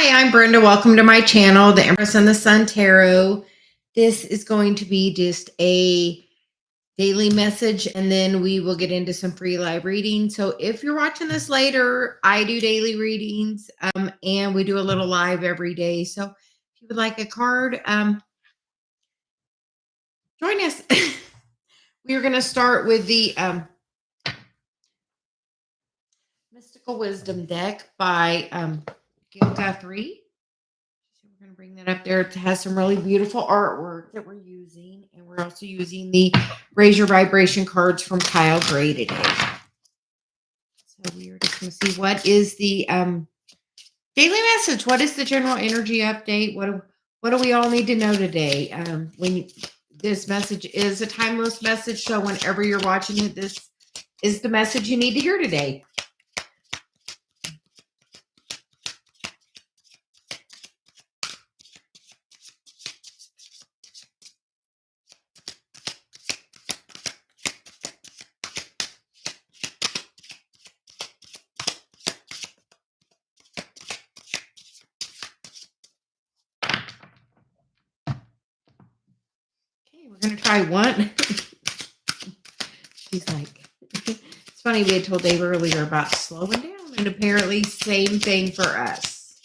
Hi, I'm Brenda. Welcome to my channel, the Empress and the Sun Tarot. This is going to be just a daily message, and then we will get into some free live reading. So if you're watching this later, I do daily readings, and we do a little live every day. So if you would like a card, join us. We're going to start with the Mystical Wisdom deck by Gil Guthrie. So we're going to bring that up there. It has some really beautiful artwork that we're using. And we're also using the Raise Your Vibration cards from Kyle Gray today. So we are just going to see what is the daily message. What is the general energy update? What do we all need to know today? This message is a timeless message. So whenever you're watching it, this is the message you need to hear today. We're going to try one. She's like, it's funny, we had told Dave earlier about slowing down, and apparently same thing for us.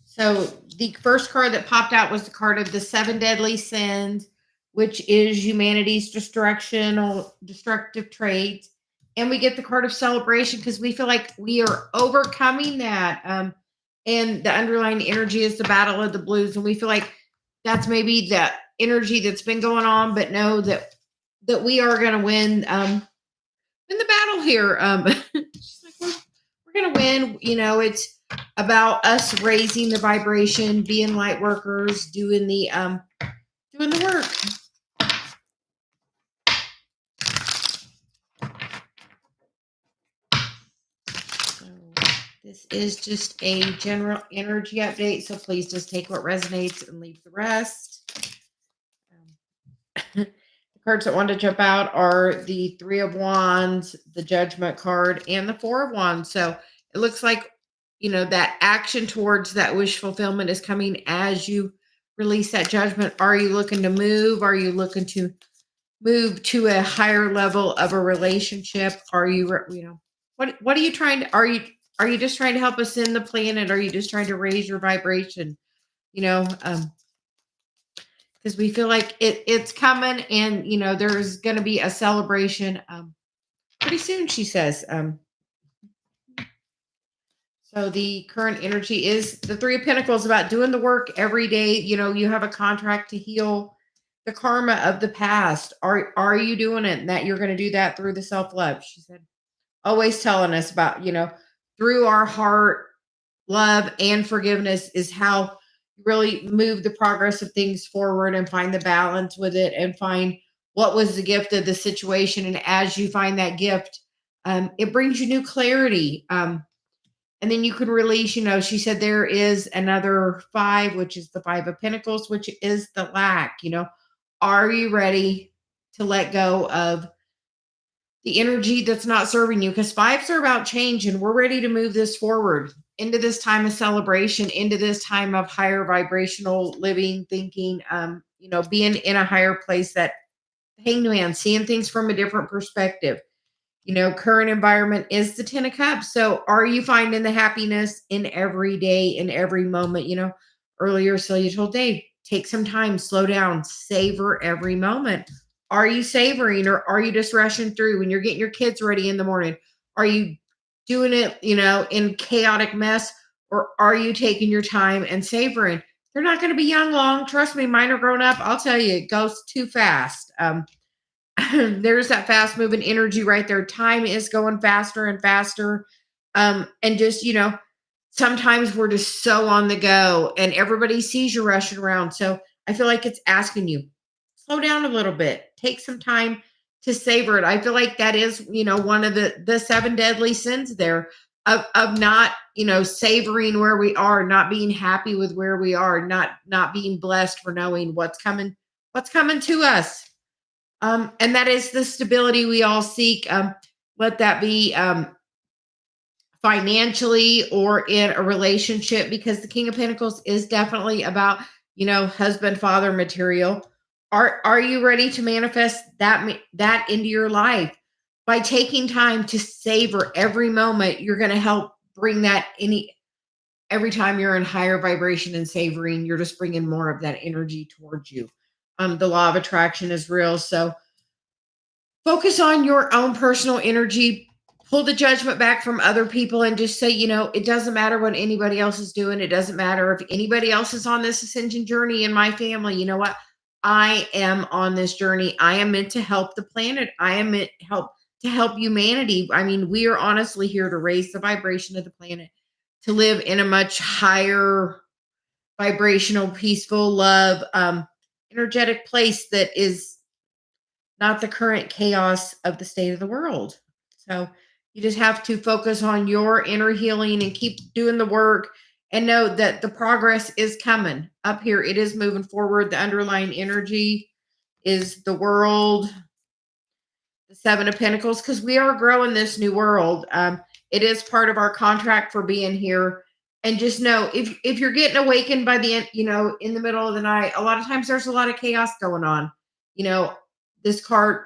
So the first card that popped out was the card of the 7 deadly sins, which is humanity's destructive traits. And we get the card of celebration because we feel like we are overcoming that. And the underlying energy is the battle of the blues. And we feel like that's maybe the energy that's been going on, but know that we are going to win the battle here. She's like, we're going to win. You know, it's about us raising the vibration, being light workers, doing the work. This is just a general energy update, so please just take what resonates and leave the rest. The cards that want to jump out are the 3 of Wands, the Judgment card, and the 4 of Wands. So it looks like, you know, that action towards that wish fulfillment is coming as you release that judgment. Are you looking to move? Are you looking to move to a higher level of a relationship? Are you, what are you trying to, are you just trying to help us in the planet? Are you just trying to raise your vibration? You know, because we feel like it's coming, and, you know, there's going to be a celebration pretty soon, she says. So the current energy is the 3 of Pentacles, about doing the work every day. You know, you have a contract to heal the karma of the past. Are you doing it? And that you're going to do that through the self-love. She said, always telling us about, you know, through our heart, love and forgiveness is how you really move the progress of things forward and find the balance with it and find what was the gift of the situation. And as you find that gift, it brings you new clarity. And then you can release, you know, she said there is another 5, which is the 5 of Pentacles, which is the lack. You know, are you ready to let go of the energy that's not serving you? Because 5s are about change, and we're ready to move this forward into this time of celebration, into this time of higher vibrational living, thinking, you know, being in a higher place, that Hanged Man, seeing things from a different perspective. You know, current environment is the 10 of Cups. So are you finding the happiness in every day, in every moment? You know, earlier, Celia told Dave, take some time, slow down, savor every moment. Are you savoring, or are you just rushing through when you're getting your kids ready in the morning? Are you doing it, you know, in chaotic mess, or are you taking your time and savoring? They're not going to be young long. Trust me, mine are grown up. I'll tell you, it goes too fast. There's that fast moving energy right there. Time is going faster and faster. And just, you know, sometimes we're just so on the go and everybody sees you rushing around. So I feel like it's asking you, slow down a little bit, take some time to savor it. I feel like that is, you know, one of the 7 deadly sins there of not, you know, savoring where we are, not being happy with where we are, not being blessed for knowing what's coming to us. And that is the stability we all seek. Let that be financially or in a relationship, because the King of Pentacles is definitely about, husband, father material. Are you ready to manifest that into your life? By taking time to savor every moment, you're going to help bring that every time you're in higher vibration and savoring, you're just bringing more of that energy towards you. The law of attraction is real. So focus on your own personal energy, pull the judgment back from other people, and just say, it doesn't matter what anybody else is doing. It doesn't matter if anybody else is on this ascension journey in my family. You know what? I am on this journey. I am meant to help the planet. I am meant to help humanity. I mean, we are honestly here to raise the vibration of the planet, to live in a much higher vibrational, peaceful, love, energetic place that is not the current chaos of the state of the world. So you just have to focus on your inner healing and keep doing the work, and know that the progress is coming up here. It is moving forward. The underlying energy is the world, the Seven of Pentacles, because we are growing this new world. It is part of our contract for being here. And just know, if you're getting awakened by the end, in the middle of the night, a lot of times there's a lot of chaos going on. You know, this card,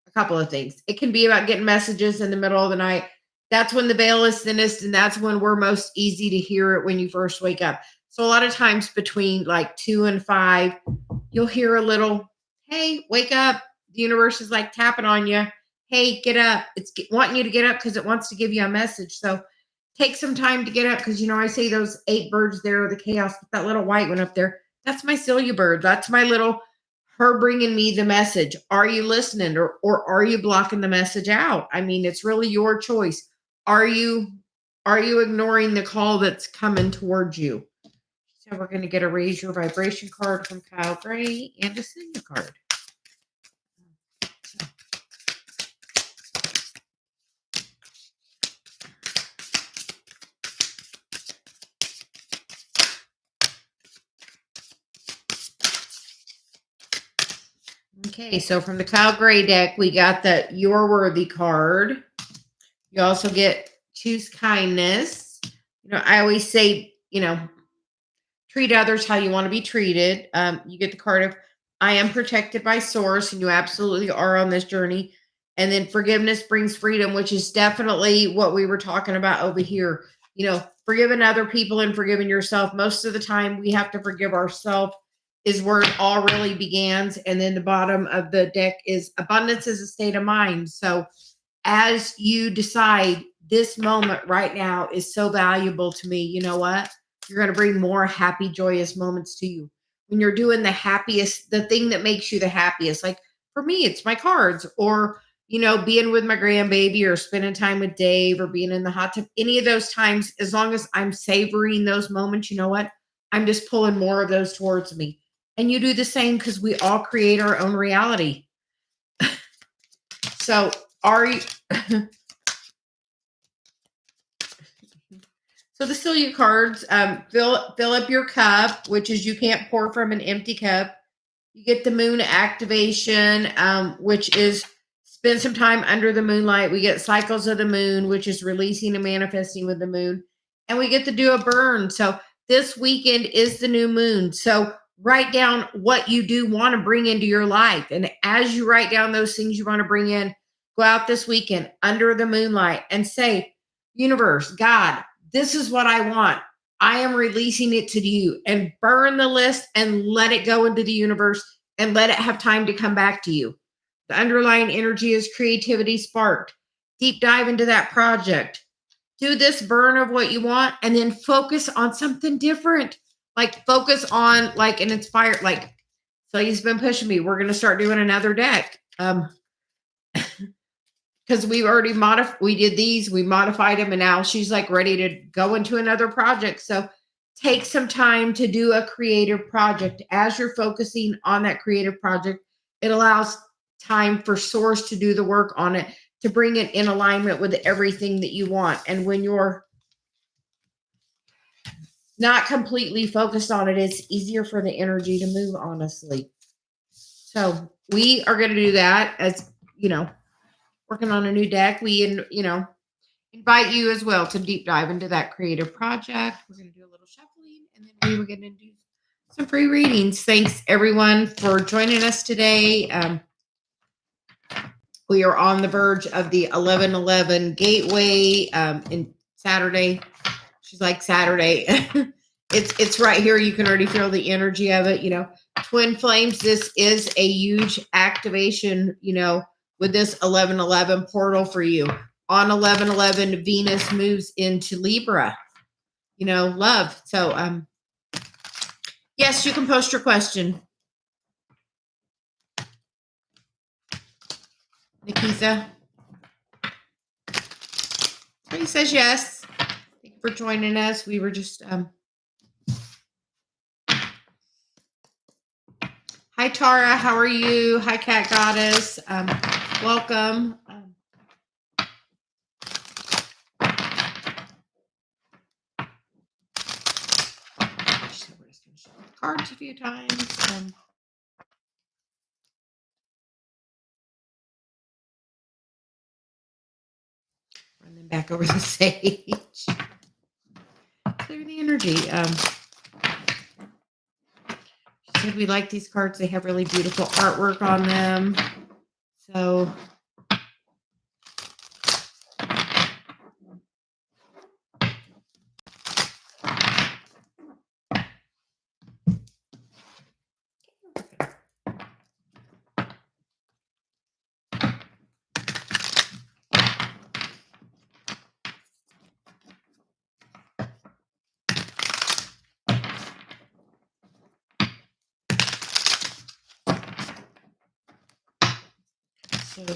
a couple of things. It can be about getting messages in the middle of the night. That's when the veil is thinnest, and that's when we're most easy to hear it, when you first wake up. So a lot of times between like 2 and 5, you'll hear a little, hey, wake up. The universe is like tapping on you. Hey, get up. It's wanting you to get up because it wants to give you a message. So take some time to get up, because, I say those 8 birds there, the chaos, that little white one up there, that's my Celia bird. That's my little, her bringing me the message. Are you listening, or are you blocking the message out? I mean, it's really your choice. Are you ignoring the call that's coming towards you? So we're going to get a raise your vibration card from Kyle Gray and a Celia card. Okay, so from the Kyle Gray deck, we got the You're Worthy card. You also get Choose Kindness. I always say, treat others how you want to be treated. You get the card of I am protected by Source, and you absolutely are on this journey. And then Forgiveness brings freedom, which is definitely what we were talking about over here. Forgiving other people and forgiving yourself. Most of the time, we have to forgive ourselves, is where it all really begins. And then the bottom of the deck is abundance is a state of mind. So as you decide, this moment right now is so valuable to me, you know what? You're going to bring more happy, joyous moments to you. When you're doing the happiest, the thing that makes you the happiest, like for me, it's my cards, or, being with my grandbaby, or spending time with Dave, or being in the hot tub, any of those times, as long as I'm savoring those moments, you know what? I'm just pulling more of those towards me. And you do the same, because we all create our own reality. So are you... So the Celia cards, fill up your cup, which is you can't pour from an empty cup. You get the moon activation, which is spend some time under the moonlight. We get cycles of the moon, which is releasing and manifesting with the moon. And we get to do a burn. So this weekend is the new moon. So write down what you do want to bring into your life. And as you write down those things you want to bring in, go out this weekend under the moonlight and say, universe, God, this is what I want. I am releasing it to you, and burn the list and let it go into the universe and let it have time to come back to you. The underlying energy is creativity sparked. Deep dive into that project. Do this burn of what you want, and then focus on something different. Like focus on like an inspired, like, so he's been pushing me. We're going to start doing another deck. Because we already we did these, we modified them, and now she's like ready to go into another project. So take some time to do a creative project. As you're focusing on that creative project, it allows time for Source to do the work on it, to bring it in alignment with everything that you want. And when you're not completely focused on it, it's easier for the energy to move, honestly. So we are going to do that as, working on a new deck. We, invite you as well to deep dive into that creative project. We're going to do a little shuffling, and then we were going to do some free readings. Thanks everyone for joining us today. We are on the verge of the 11/11 gateway in Saturday. She's like, Saturday. It's right here. You can already feel the energy of it. Twin flames. This is a huge activation, with this 11/11 portal for you. On 11/11, Venus moves into Libra, love. So, yes, you can post your question. Nikita. He says yes. Thank you for joining us. We were just, hi, Tara. How are you? Hi, Cat Goddess. Welcome. We're just going to show the cards a few times. Run them back over the stage. Clear the energy. She said we like these cards. They have really beautiful artwork on them. So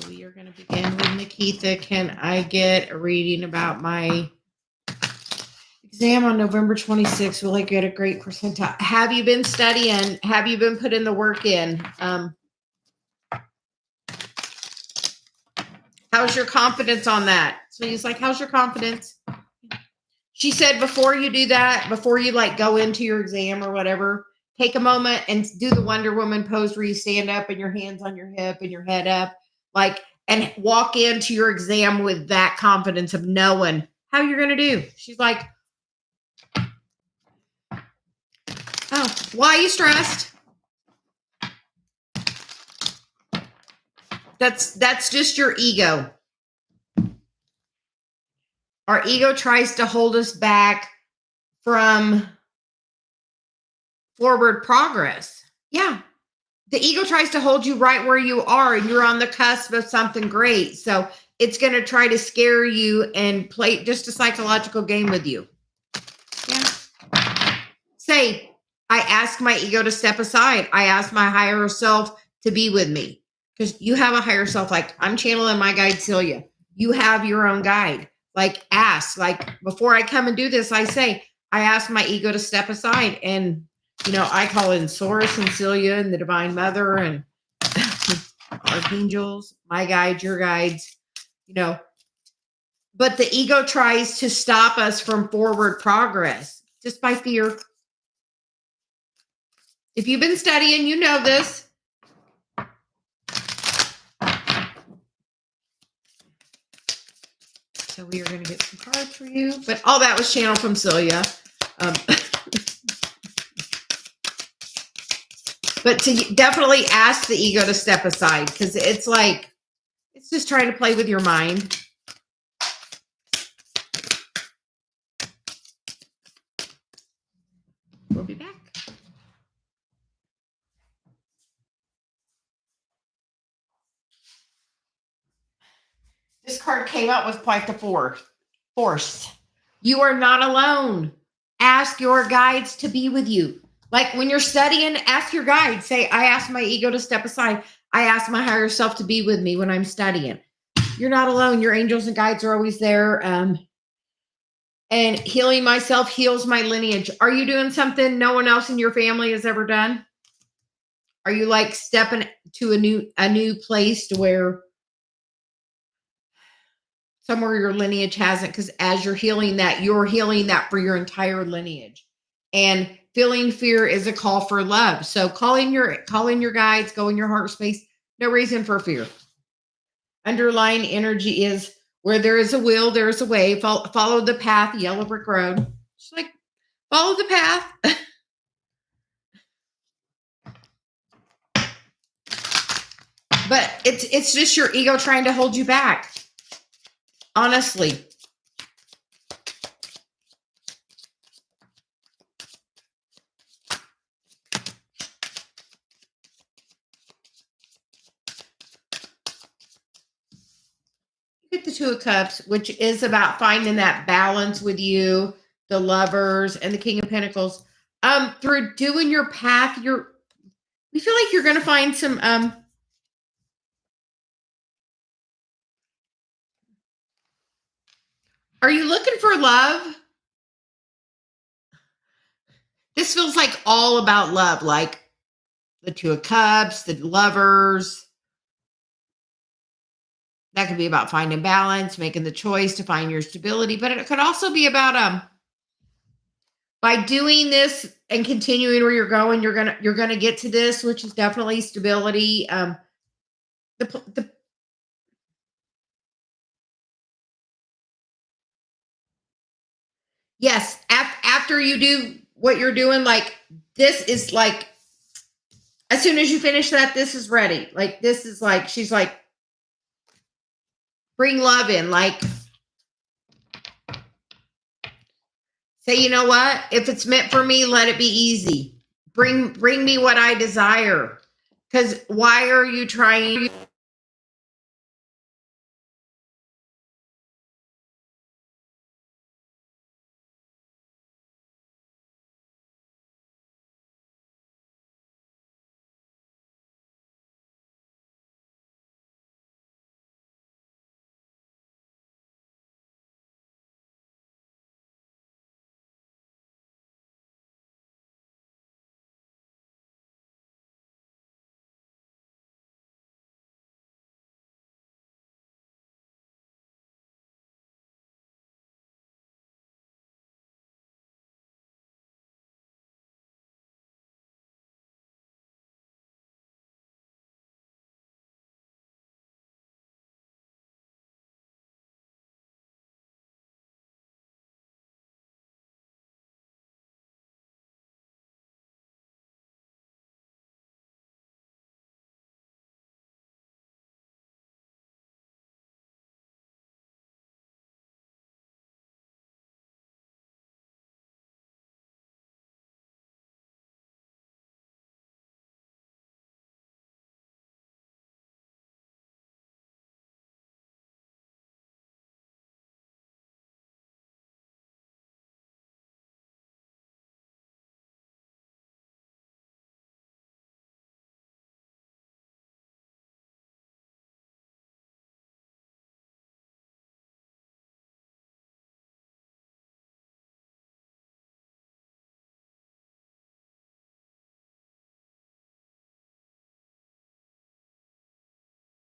we are going to begin with Nikita. Can I get a reading about my exam on November 26th? Will I get a great percentile? Have you been studying? Have you been putting the work in? How's your confidence on that? So he's like, how's your confidence? She said, before you do that, before you go into your exam or whatever, take a moment and do the Wonder Woman pose where you stand up and your hands on your hip and your head up, and walk into your exam with that confidence of knowing how you're going to do. She's like, oh, why are you stressed? That's just your ego. Our ego tries to hold us back from forward progress. Yeah. The ego tries to hold you right where you are, and you're on the cusp of something great. So it's going to try to scare you and play just a psychological game with you. Yeah. Say, I ask my ego to step aside. I ask my higher self to be with me. Because you have a higher self. I'm channeling my guide, Celia. You have your own guide. Ask. Before I come and do this, I say, I ask my ego to step aside. And I call in Source and Celia and the Divine Mother and archangels, my guides, your guides, But the ego tries to stop us from forward progress just by fear. If you've been studying, you know this. So we are going to get some cards for you. But all that was channeled from Celia. But to definitely ask the ego to step aside, because it's just trying to play with your mind. We'll be back. This card came out with quite the force. You are not alone. Ask your guides to be with you. When you're studying, ask your guide. Say, I ask my ego to step aside. I ask my higher self to be with me when I'm studying. You're not alone. Your angels and guides are always there. And healing myself heals my lineage. Are you doing something no one else in your family has ever done? Are you stepping to a new place to where somewhere your lineage hasn't? Because as you're healing that for your entire lineage. And feeling fear is a call for love. So call in your guides, go in your heart space. No reason for fear. Underlying energy is where there is a will, there is a way. Follow the path, yellow brick road. Just like follow the path. But it's just your ego trying to hold you back. Honestly. Get the Two of Cups, which is about finding that balance with you, the Lovers, and the King of Pentacles. Through doing your path, we feel like you're going to find some are you looking for love? This feels like all about love, like the Two of Cups, the Lovers. That could be about finding balance, making the choice to find your stability, but it could also be about by doing this and continuing where you're going, you're gonna get to this, which is definitely stability. Yes, after you do what you're doing, like this is like as soon as you finish that, this is ready. Like this is like she's like bring love in, like say, you know what? If it's meant for me, let it be easy. Bring me what I desire. Because why are you trying?